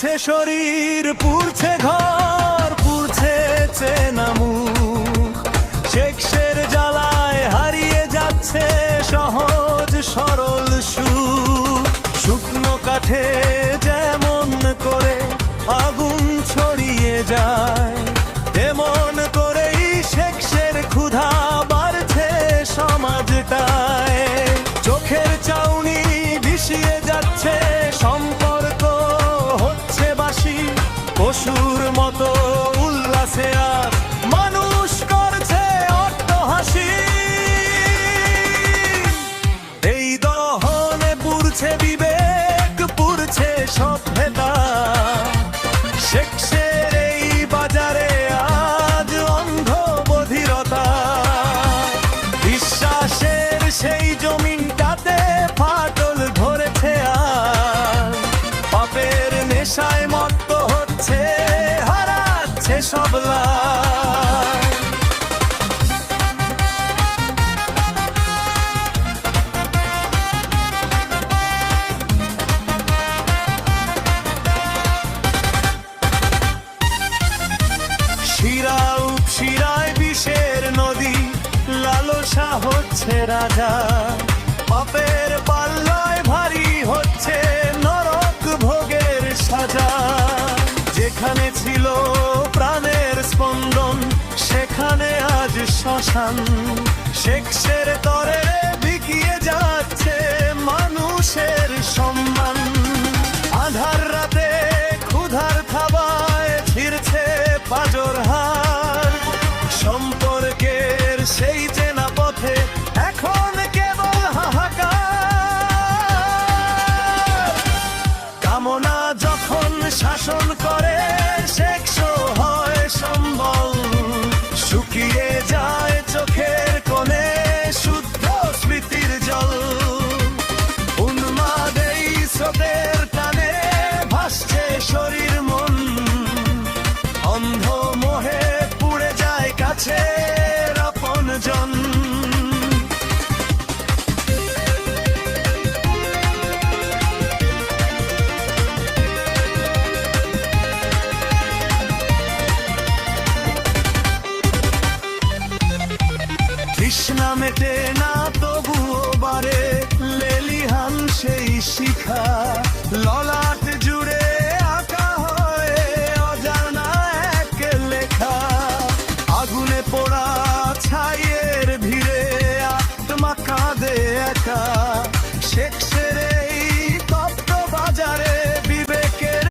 পুড়ছে শরীর, পুড়ছে ঘর, পুড়ছে চেনা মুখ। শেখের জ্বালায় হারিয়ে যাচ্ছে সহজ সরল সুখ। শুকনো কাঠে যেমন করে আগুন ছড়িয়ে যায়, তেমন করেই শেখের ক্ষুধা বাড়ছে সমাজটায়। চোখের চাউনি ভিসিয়ে যাচ্ছে, সম্পর্ক হচ্ছে বাসি। পশুর মতো উল্লাসে আর মানুষ করছে অট্টহাসি। এই দহনে পুড়ছে বিবেক, পুড়ছে সভ্যতা। শেখের এই বাজারে আজ অন্ধ বধিরতা। বিশ্বাসের সেই জমিনটাতে ফাটল ধরেছে আর পাপের নেশায় মত্ত হচ্ছে, হারাচ্ছে সব লাভ। শিরা উপশিরায় বিষের নদী, লালসা হচ্ছে রাজা। পাপের পাল্লায় ভারী হচ্ছে নরক ভোগের সাজা। যেখানে ছিল প্রাণের স্পন্দন, সেখানে আজ শ্মশান। শেখের তরে বিকিয়ে যাচ্ছে মানুষের সম্মান। আধার রাতে ক্ষুধার থাবায় ছিঁড়ছে পাজর হার। সম্পর্কের সেই চেনা পথে এখন কেবল হাহাকার। কামনা যখন শাসন